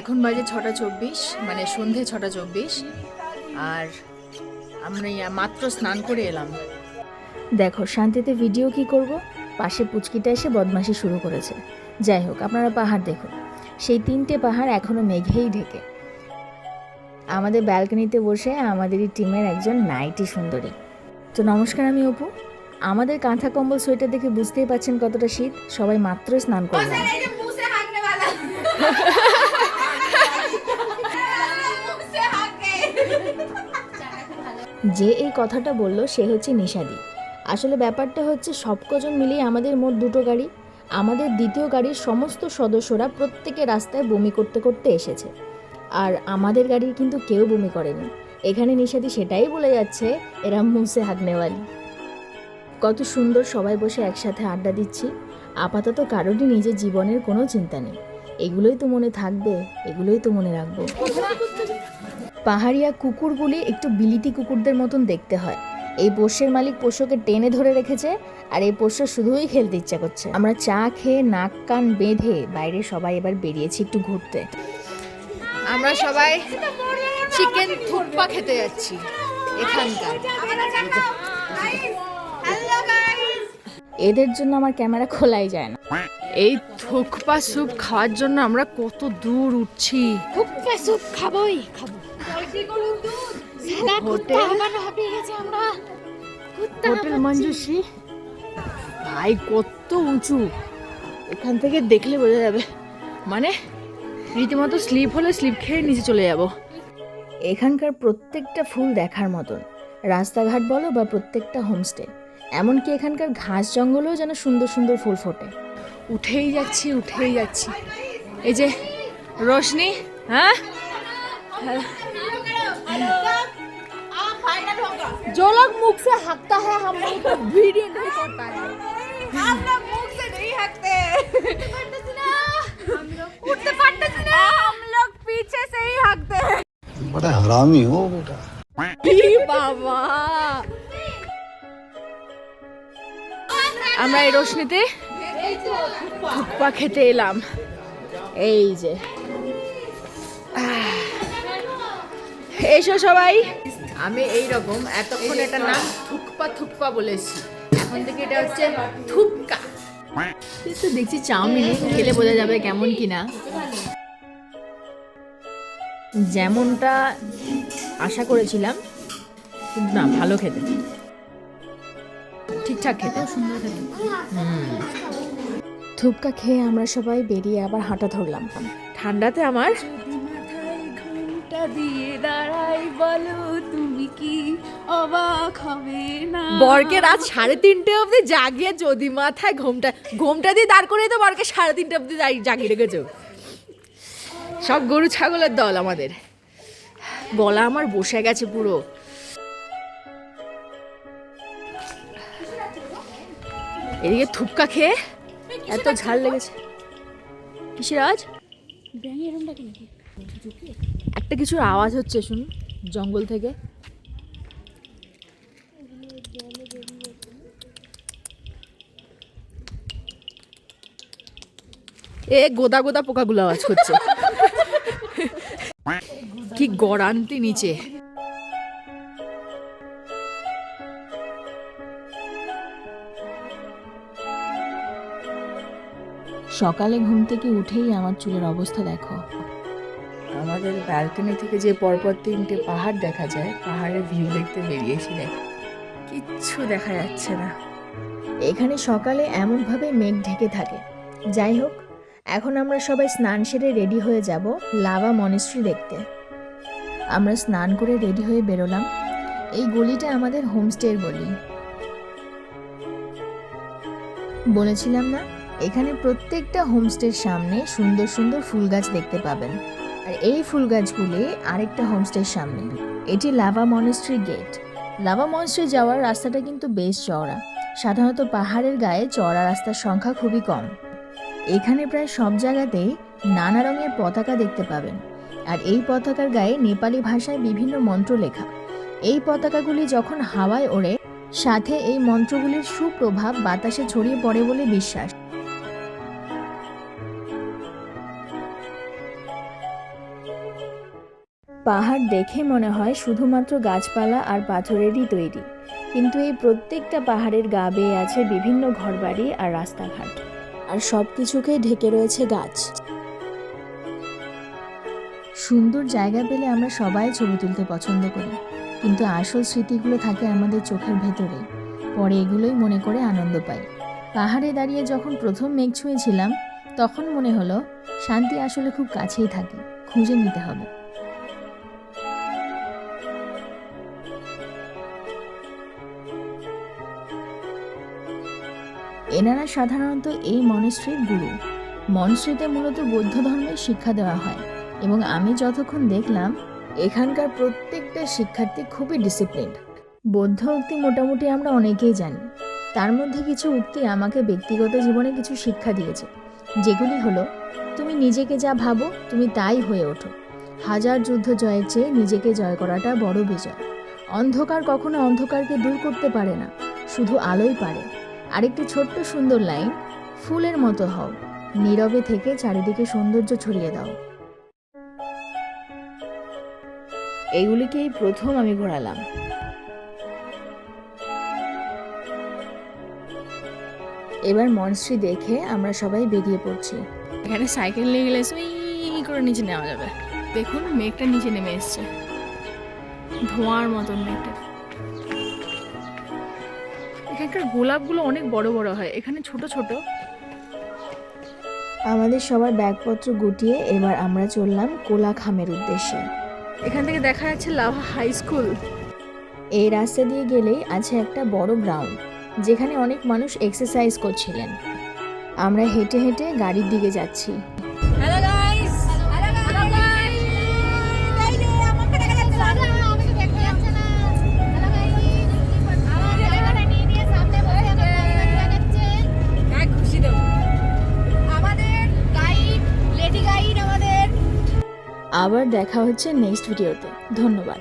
এখন বাজে 6:24, মানে সন্ধে 6:24, আর আমরা মাত্র স্নান করে এলাম। দেখো শান্তিতে ভিডিও কি করব, পাশে পুচকিটা এসে বদমাশি শুরু করেছে। যাই হোক, আপনারা পাহাড় দেখুন, সেই 3টে পাহাড় এখনো মেঘেই ঢেকে। আমাদের ব্যালকনিতে বসে আমাদেরই টিমের একজন নাইটি সুন্দরী। তো নমস্কার, আমি অপু। আমাদের কাঁথা কম্বল সোয়েটার দেখে বুঝতেই পাচ্ছেন কতটা শীত। সবাই মাত্র স্নান করলাম। যে এই কথাটা বলল সে হচ্ছে নিশাদি। আসলে ব্যাপারটা হচ্ছে সব কজন মিলিয়ে আমাদের মোট 2টো গাড়ি। আমাদের দ্বিতীয় গাড়ির সমস্ত সদস্যরা প্রত্যেকে রাস্তায় বমি করতে করতে এসেছে, আর আমাদের গাড়ির কিন্তু কেউ বমি করেনি। এখানে নিশাদি সেটাই বলে যাচ্ছে, এরা মুসে হাগনেওয়ালি। কত সুন্দর সবাই বসে একসাথে আড্ডা দিচ্ছি। আপাতত কারোরই নিজের জীবনের কোনো চিন্তা নেই। এগুলোই তো মনে থাকবে, এগুলোই তো মনে রাখবো। পাহাড়িয়া কুকুরগুলি একটু বিলিতি কুকুরদের মতন দেখতে হয়। এই পোষ্যের মালিক পোষ্যকে টেনে ধরে রেখেছে, আর এই পোষ্য শুধুই খেলতে ইচ্ছা করছে। আমরা চা খেয়ে নাক কান বেঁধে বাইরে সবাই এবার বেরিয়েছি একটু ঘুরতে। আমরা সবাই চিকেন থুকপা খেতে যাচ্ছি এখানকার। এদের জন্য আমার ক্যামেরা খোলাই যায় না। এই থুকপা স্যুপ খাওয়ার জন্য আমরা কত দূর উঠছি। থুকপা স্যুপ খাবোই খাবো। হোটেল মঞ্জুশ্রী ভাই কত উঁচু, এখান থেকে দেখলে বোঝা যাবে। মানে রীতিমতো স্লিপ হলে স্লিপ খেয়ে নিচে চলে যাব। এখানকার প্রত্যেকটা ফুল দেখার মতন, রাস্তাঘাট বলো বা প্রত্যেকটা হোমস্টে, এমনকি এখানকার ঘাস জঙ্গলেও যেন সুন্দর সুন্দর ফুল ফোটে। উঠেই যাচ্ছি উঠেই যাচ্ছি। এই যে রোশনি, হ্যাঁ जो लोग मुख से हकता है हम लोग को वीडियो नहीं करता है। हम लोग मुख से नहीं हकते, उठते पड़ते ना, हम लोग पीछे से ही हकते हैं। बड़ा हरामी हो बेटा। বাবা, আমরা এই রোশনিতে থুকপা খেতে এলাম। এই যে এসো সবাই। আমি এই রকম এতক্ষণ এটার নাম থুকপা থুকপা বলেছি, এখন থেকে এটা হচ্ছে থুপকা। তো দেখছি চাউমিন খেলে বোঝা যাবে কেমন কিনা। যেমনটা আশা করেছিলাম, কিন্তু না, ভালো খেতে, ঠিকঠাক খেতে, সুন্দর খেতে। থুপকা খেয়ে আমরা সবাই বেরিয়ে আবার হাঁটা ধরলাম। ঠান্ডাতে আমার দিয়ে দাঁড়াই, বলো তুমি কি অবাক হবে না? বরকে রাত 3:30 অবধি জাগিয়ে যদি মাথায় ঘোমটা দিয়ে দাঁড় করে তো বরকে 3:30 অবধি জাগিয়ে রেখেছো। সব গরু ছাগলের দল আমাদের। গলা আমার বসে গেছে পুরো। এদিকে থুপকা খেয়ে এত ঝাল লেগেছে। কিসের আওয়াজ? একটা কিছুর আওয়াজ হচ্ছে, শুনুন, জঙ্গল থেকে। এ গোদা গোদা পোকাগুলো আওয়াজ করছে। কি গড়ান্তি নিচে। সকালে ঘুম থেকে উঠেই আমার চুলের অবস্থা দেখো। আমাদের ব্যালকনি থেকে যে পরপর 3টে পাহাড় দেখা যায়, পাহাড়ের ভিউ দেখতে বেরিয়েছি, দেখো কিচ্ছু দেখা যাচ্ছে না। এখানে সকালে এমনভাবে মেঘ ঢেকে থাকে। যাই হোক, এখন আমরা সবাই স্নান সেরে রেডি হয়ে যাব লাভা মনেস্ট্রি দেখতে। আমরা স্নান করে রেডি হয়ে বেরোলাম। এই গলিটা আমাদের হোমস্টের গলি। বলেছিলাম না, এখানে প্রত্যেকটা হোমস্টের সামনে সুন্দর সুন্দর ফুল গাছ দেখতে পাবেন। আর এই ফুল গাছগুলি আরেকটা হোমস্টের সামনে। এটি Lava monastery gate. Lava monastery যাওয়ার রাস্তাটা কিন্তু বেশ চওড়া। সাধারণত পাহাড়ের গায়ে চওড়া রাস্তার সংখ্যা খুবই কম। এখানে প্রায় সব জায়গাতেই নানা রঙের পতাকা দেখতে পাবেন, আর এই পতাকার গায়ে নেপালি ভাষায় বিভিন্ন মন্ত্র লেখা। এই পতাকাগুলি যখন হাওয়ায় ওড়ে, সাথে এই মন্ত্রগুলির সুপ্রভাব বাতাসে ছড়িয়ে পড়ে বলে বিশ্বাস। পাহাড় দেখে মনে হয় শুধুমাত্র গাছপালা আর পাথরেরই তৈরি, কিন্তু এই প্রত্যেকটা পাহাড়ের গা বেয়ে আছে বিভিন্ন ঘরবাড়ি আর রাস্তাঘাট, আর সব কিছুকে ঢেকে রয়েছে গাছ। সুন্দর জায়গা পেলে আমরা সবাই ছবি তুলতে পছন্দ করি, কিন্তু আসল স্মৃতিগুলো থাকে আমাদের চোখের ভেতরে, পরে এগুলোই মনে করে আনন্দ পাই। পাহাড়ে দাঁড়িয়ে যখন প্রথম মেঘ ছুঁয়েছিলাম তখন মনে হলো শান্তি আসলে খুব কাছেই থাকে, খুঁজে নিতে হবে। এনারা সাধারণত এই মনেস্ট্রির গুরু। মনেস্ট্রিতে মূলত বৌদ্ধ ধর্মের শিক্ষা দেওয়া হয় এবং আমি যতক্ষণ দেখলাম এখানকার প্রত্যেকটা শিক্ষার্থী খুবই ডিসিপ্লিনড। বৌদ্ধ উক্তি মোটামুটি আমরা অনেকেই জানি, তার মধ্যে কিছু উক্তি আমাকে ব্যক্তিগত জীবনে কিছু শিক্ষা দিয়েছে, যেগুলি হলো, তুমি নিজেকে যা ভাবো তুমি তাই হয়ে ওঠো, হাজার যুদ্ধ জয়ের চেয়ে নিজেকে জয় করাটা বড় বিজয়, অন্ধকার কখনো অন্ধকারকে দূর করতে পারে না, শুধু আলোই পারে। আরেকটি ছোট্ট সুন্দর লাইন, ফুলের মতো হও, নীরবে থেকে চারিদিকে সৌন্দর্য ছড়িয়ে দাও। এইগুলিকেই প্রথম আমি ঘোরালাম। এবার মনস্ট্রি দেখে আমরা সবাই বেরিয়ে পড়ছি। এখানে সাইকেল নিয়ে গেলে সুই করে নিচে নেওয়া যাবে। দেখুন মেঘটা নিচে নেমে এসছে, ধোঁয়ার মতন মেঘটা। এখানকার গোলাপগুলো অনেক বড় বড় হয়, এখানে ছোট ছোট। আমাদের সবার ব্যাগপত্র গুটিয়ে এবার আমরা চললাম কোলাখামের উদ্দেশ্যে। এখান থেকে দেখা যাচ্ছে লাভা হাই স্কুল। এই রাস্তা দিয়ে গেলেই আছে একটা বড় গ্রাউন্ড, যেখানে অনেক মানুষ এক্সারসাইজ করছিলেন। আমরা হেঁটে হেঁটে গাড়ির দিকে যাচ্ছি। হ্যালো গাইস, হ্যালো গাইস, এই যে আমাকে দেখা যাচ্ছে না, আমাকে দেখা যাচ্ছে না। হ্যালো গাইস, আমার জায়গাটা নিয়ে দিয়ে সামনে বসে আমার দেখা যাচ্ছে। এক খুশি দাও। আমাদের গাইড, লেডি গাইড আমাদের। আবার দেখা হচ্ছে নেক্সট ভিডিওতে। ধন্যবাদ।